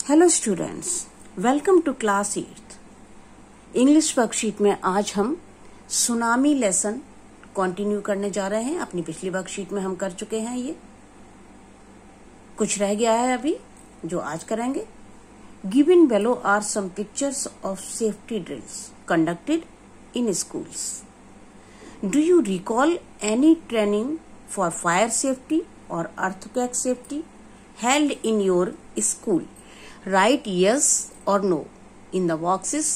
Hello students, welcome to class 8th English worksheet में आज हम सुनामी लेसन कंटिन्यू करने जा रहे हैं। अपनी पिछली वर्कशीट में हम कर चुके हैं, ये कुछ रह गया है अभी जो आज करेंगे। Given below are some pictures of safety drills conducted in schools. Do you recall any training for fire safety और earthquake safety held in your school? Write yes or no in the boxes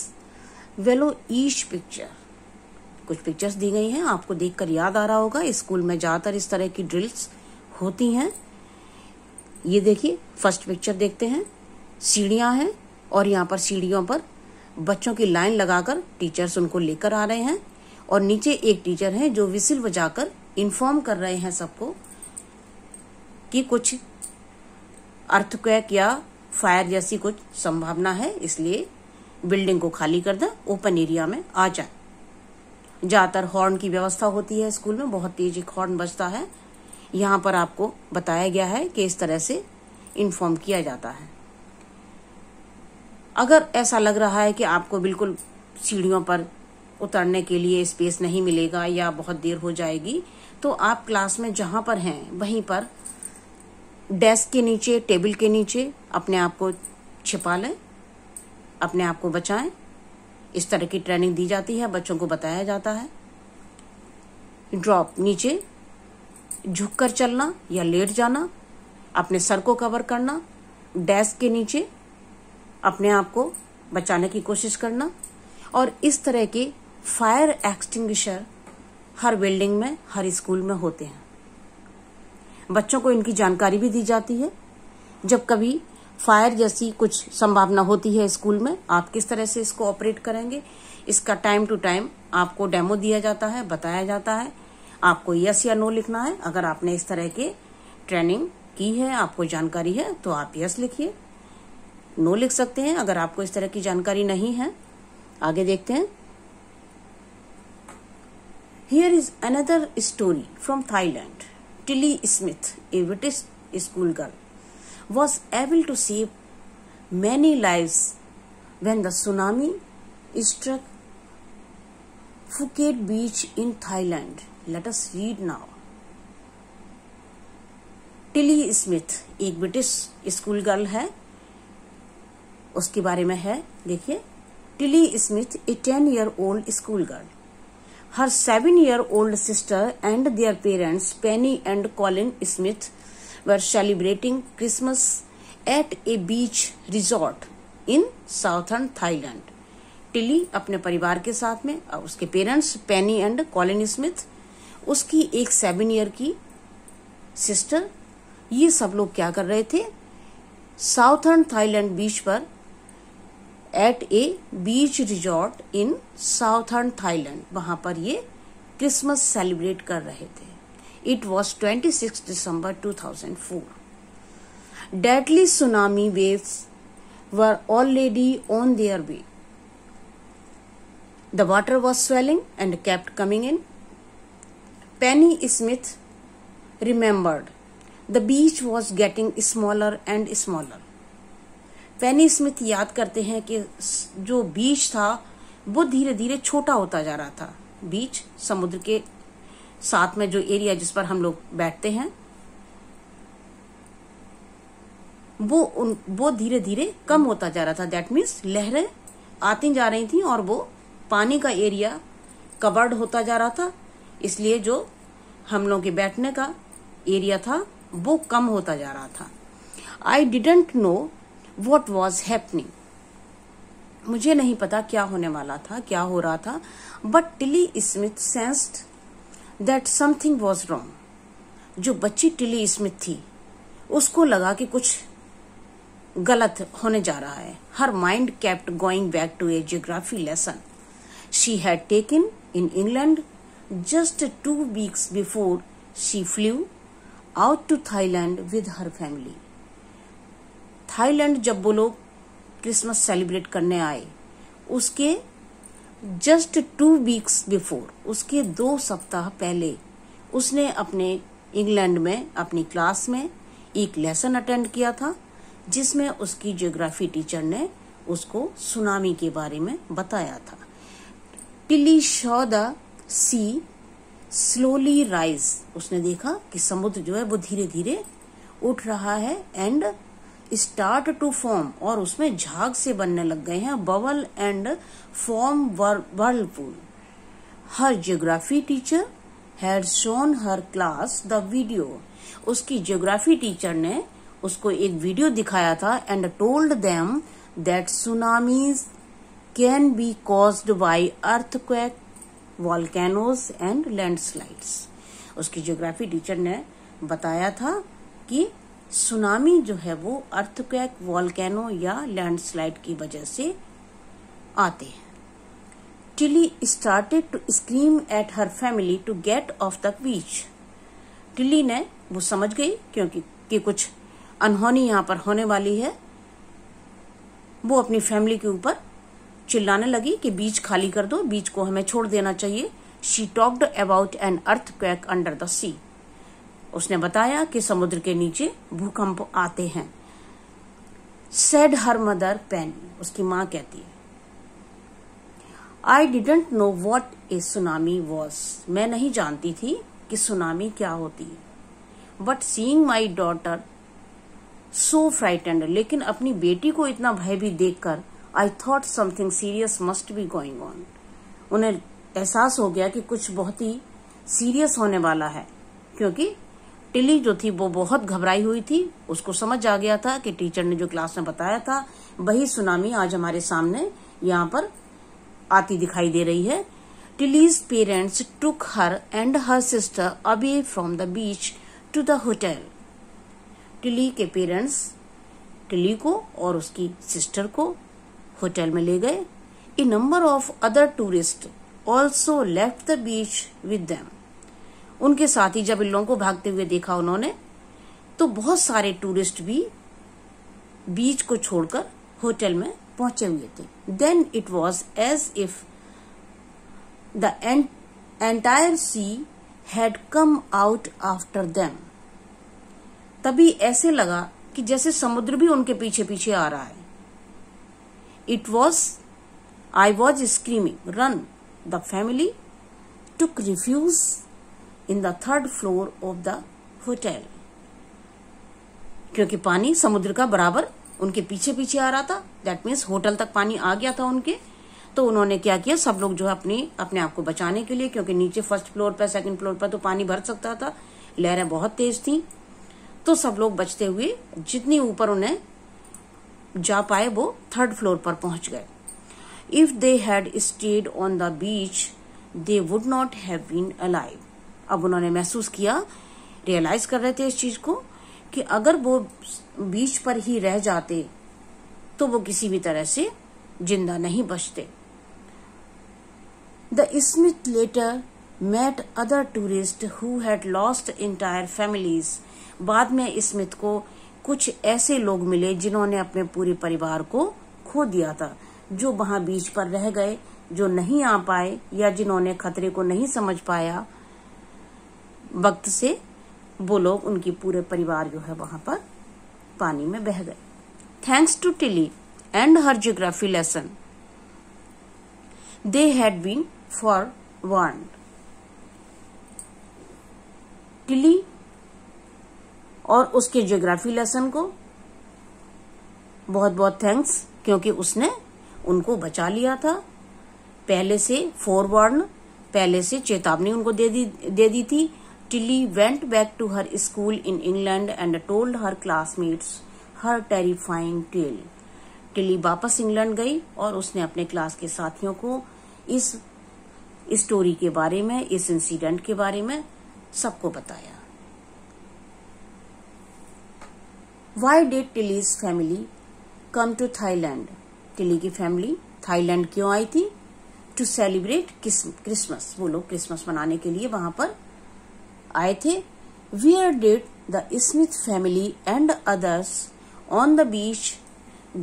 below each picture. कुछ pictures दी गई हैं, आपको देखकर याद आ रहा होगा school में ज्यादातर इस तरह की ड्रिल्स होती हैं। ये देखिए, फर्स्ट पिक्चर देखते हैं। सीढ़ियां हैं और यहाँ पर सीढ़ियों पर बच्चों की लाइन लगाकर टीचर्स उनको लेकर आ रहे हैं और नीचे एक टीचर हैं जो विसिल बजाकर इन्फॉर्म कर रहे हैं सबको कि कुछ अर्थक्वेक या फायर जैसी कुछ संभावना है, इसलिए बिल्डिंग को खाली कर दे, ओपन एरिया में आ जाए। ज्यादातर हॉर्न की व्यवस्था होती है स्कूल में, बहुत तेज एक हॉर्न बजता है। यहाँ पर आपको बताया गया है कि इस तरह से इन्फॉर्म किया जाता है। अगर ऐसा लग रहा है कि आपको बिल्कुल सीढ़ियों पर उतरने के लिए स्पेस नहीं मिलेगा या बहुत देर हो जाएगी, तो आप क्लास में जहां पर हैं वहीं पर डेस्क के नीचे, टेबल के नीचे अपने आप को छिपा लें, अपने आप को बचाएं। इस तरह की ट्रेनिंग दी जाती है, बच्चों को बताया जाता है। ड्रॉप, नीचे झुककर चलना या लेट जाना, अपने सर को कवर करना, डेस्क के नीचे अपने आप को बचाने की कोशिश करना। और इस तरह के फायर एक्सटिंग्विशर हर बिल्डिंग में, हर स्कूल में होते हैं। बच्चों को इनकी जानकारी भी दी जाती है। जब कभी फायर जैसी कुछ संभावना होती है स्कूल में, आप किस तरह से इसको ऑपरेट करेंगे, इसका टाइम टू टाइम आपको डेमो दिया जाता है, बताया जाता है। आपको यस या नो लिखना है। अगर आपने इस तरह के ट्रेनिंग की है, आपको जानकारी है, तो आप यस लिखिए, नो लिख सकते हैं अगर आपको इस तरह की जानकारी नहीं है। आगे देखते हैं। Here is another story from Thailand. Tilly Smith, a British schoolgirl, was able to save many lives when the tsunami struck Phuket beach in Thailand. Let us read now. Tilly Smith एक British school girl है, उसके बारे में है। देखिए, Tilly Smith, a 10-year-old school girl. Her 7-year-old sister and their parents, Penny and Colin Smith, were celebrating Christmas at a beach resort in southern Thailand. Tilly अपने परिवार के साथ में, उसके parents Penney and Colin Smith, उसकी एक 7 year की sister, ये सब लोग क्या कर रहे थे, साउथर्न थाईलैंड बीच पर at a beach resort in southern Thailand, वहां पर ये क्रिसमस सेलिब्रेट कर रहे थे। It was 26 December 2004. Deadly tsunami waves were already on their way. The water was swelling and kept coming in. Penny Smith remembered the beach was getting smaller and smaller. Penny Smith याद करते हैं कि जो बीच था वो धीरे धीरे छोटा होता जा रहा था। बीच, समुद्र के साथ में जो एरिया जिस पर हम लोग बैठते हैं, वो धीरे धीरे कम होता जा रहा था। दैट मीन्स लहरें आती जा रही थी और वो पानी का एरिया कवर्ड होता जा रहा था, इसलिए जो हम लोग के बैठने का एरिया था वो कम होता जा रहा था। I didn't know What was happening? मुझे नहीं पता क्या होने वाला था, क्या हो रहा था। But Tilly Smith sensed that something was wrong. जो बच्ची टिली स्मिथ थी, उसको लगा कि कुछ गलत होने जा रहा है। Her mind kept going back to a geography lesson she had taken in England just 2 weeks before she flew out to Thailand with her family. Thailand जब वो लोग क्रिसमस सेलिब्रेट करने आए, उसके जस्ट 2 वीक्स बिफोर, उसके 2 सप्ताह पहले उसने अपने इंग्लैंड में अपनी क्लास में एक लेसन अटेंड किया था जिसमें उसकी ज्योग्राफी टीचर ने उसको सुनामी के बारे में बताया था। Tilly saw the sea slowly rise, उसने देखा कि समुद्र जो है वो धीरे धीरे उठ रहा है, एंड स्टार्ट टू फॉर्म, और उसमें झाग से बनने लग गए हैं, bubble and form Whirlpool. Her geography teacher had shown her class the video, उसकी ज्योग्राफी टीचर ने उसको एक वीडियो दिखाया था, and told them that tsunamis can be caused by earthquake, volcanoes and landslides. उसकी ज्योग्राफी टीचर ने बताया था कि सुनामी जो है वो अर्थक्वेक, वॉल्केनो या लैंडस्लाइड की वजह से आते हैं। Tilly started to scream at her family to get off the beach. Tilly ने वो समझ गई क्योंकि कुछ अनहोनी यहाँ पर होने वाली है, वो अपनी फैमिली के ऊपर चिल्लाने लगी कि बीच खाली कर दो, बीच को हमें छोड़ देना चाहिए। She talked about an earthquake under the sea, उसने बताया कि समुद्र के नीचे भूकंप आते हैं। सेड हर मदर पेनी, उसकी माँ कहती है, I didn't know what A tsunami was, मैं नहीं जानती थी कि सुनामी क्या होती है। But seeing my daughter so frightened, लेकिन अपनी बेटी को इतना भयभीत देखकर I thought something serious must be going on, उन्हें एहसास हो गया कि कुछ बहुत ही सीरियस होने वाला है, क्योंकि टिली जो थी वो बहुत घबराई हुई थी। उसको समझ आ गया था कि टीचर ने जो क्लास में बताया था वही सुनामी आज हमारे सामने यहाँ पर आती दिखाई दे रही है। Tilly's parents took her and her sister away from the beach to the hotel. Tilly के पेरेंट्स टिली को और उसकी सिस्टर को होटल में ले गए। A number of other tourist also left the beach with them, उनके साथ ही जब इन लोगों को भागते हुए देखा उन्होंने, तो बहुत सारे टूरिस्ट भी बीच को छोड़कर होटल में पहुंचे हुए थे। Then it was as if the entire sea had come out after them, तभी ऐसे लगा कि जैसे समुद्र भी उनके पीछे पीछे आ रहा है। It was I was screaming run, the family took refuge in the third floor of the hotel, क्योंकि पानी समुद्र का बराबर उनके पीछे पीछे आ रहा था। दैट मीन्स होटल तक पानी आ गया था उनके। तो उन्होंने क्या किया, सब लोग जो है अपने आप को बचाने के लिए, क्योंकि नीचे फर्स्ट फ्लोर पर सेकंड फ्लोर पर तो पानी भर सकता था, लहरें बहुत तेज थी, तो सब लोग बचते हुए जितनी ऊपर उन्हें जा पाए वो थर्ड फ्लोर पर पहुंच गए। If they had stayed on the beach they would not have been alive. अब उन्होंने महसूस किया, रियलाइज कर रहे थे इस चीज को कि अगर वो बीच पर ही रह जाते तो वो किसी भी तरह से जिंदा नहीं बचते। The Smith later met other tourist who had lost entire families. बाद में स्मिथ को कुछ ऐसे लोग मिले जिन्होंने अपने पूरे परिवार को खो दिया था, जो वहां बीच पर रह गए, जो नहीं आ पाए या जिन्होंने खतरे को नहीं समझ पाया वक्त से, वो लोग, उनकी पूरे परिवार जो है वहां पर पानी में बह गए। Thanks to Tilly and her geography lesson they had been forewarned. Tilly और उसके ज्योग्राफी लेसन को बहुत बहुत थैंक्स, क्योंकि उसने उनको बचा लिया था। पहले से फॉरवार्न, पहले से चेतावनी उनको दे दी थी। Tilly went back to her school in England and told her classmates her terrifying tale. Tilly वापस इंग्लैंड गई और उसने अपने क्लास के साथियों को इस स्टोरी के बारे में, इस इंसिडेंट के बारे में सबको बताया। Why did Tilly's family come to Thailand? Tilly की फैमिली थाईलैंड क्यों आई थी? टू सेलिब्रेट क्रिसमस, वो लोग क्रिसमस मनाने के लिए वहां पर आए थे। Where did the Smith family and others on the beach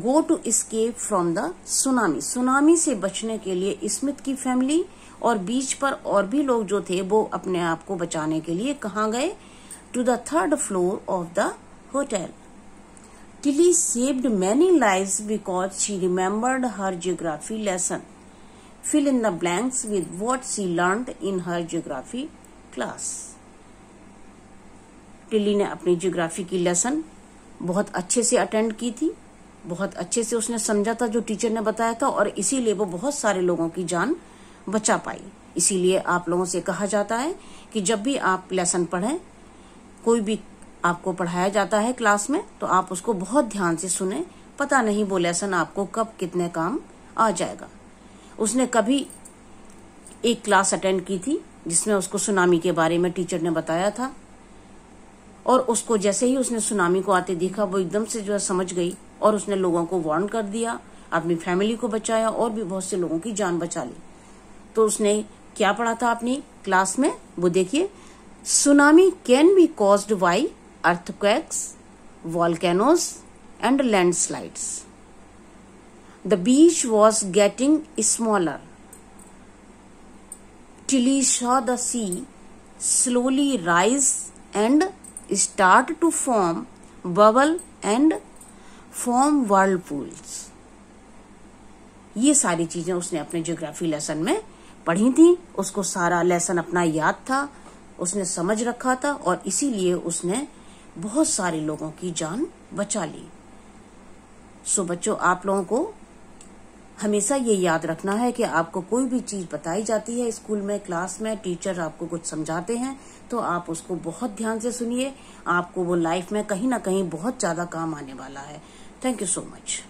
go to escape from the tsunami? Tsunami से बचने के लिए स्मिथ की फैमिली और बीच पर और भी लोग जो थे वो अपने आप को बचाने के लिए कहाँ गए? To the third floor of the hotel. Tilly saved many lives because she remembered her geography lesson. Fill in the blanks with what she learned in her geography class. Tilly ने अपनी जियोग्राफी की lesson बहुत अच्छे से attend की थी, बहुत अच्छे से उसने समझा था जो टीचर ने बताया था, और इसीलिए वो बहुत सारे लोगों की जान बचा पाई। इसीलिए आप लोगों से कहा जाता है कि जब भी आप लेसन पढ़ें, कोई भी आपको पढ़ाया जाता है क्लास में, तो आप उसको बहुत ध्यान से सुने। पता नहीं वो लेसन आपको कब कितने काम आ जाएगा। उसने कभी एक क्लास अटेंड की थी जिसमें उसको सुनामी के बारे में टीचर ने बताया था, और उसको जैसे ही उसने सुनामी को आते देखा, वो एकदम से जो है समझ गई और उसने लोगों को वार्न कर दिया, अपनी फैमिली को बचाया और भी बहुत से लोगों की जान बचा ली। तो उसने क्या पढ़ा था अपनी क्लास में, वो देखिए। Tsunami can be caused by earthquakes, volcanoes and landslides. The beach was getting smaller. Tilly saw the sea slowly rise and start to form bubble and form whirlpools. ये सारी चीजें उसने अपने ज्योग्राफी लेसन में पढ़ी थी। उसको सारा लेसन अपना याद था, उसने समझ रखा था, और इसीलिए उसने बहुत सारे लोगों की जान बचा ली। सो बच्चों, आप लोगों को हमेशा ये याद रखना है कि आपको कोई भी चीज बताई जाती है स्कूल में, क्लास में, टीचर आपको कुछ समझाते हैं, तो आप उसको बहुत ध्यान से सुनिए। आपको वो लाइफ में कहीं ना कहीं बहुत ज्यादा काम आने वाला है। Thank you so much.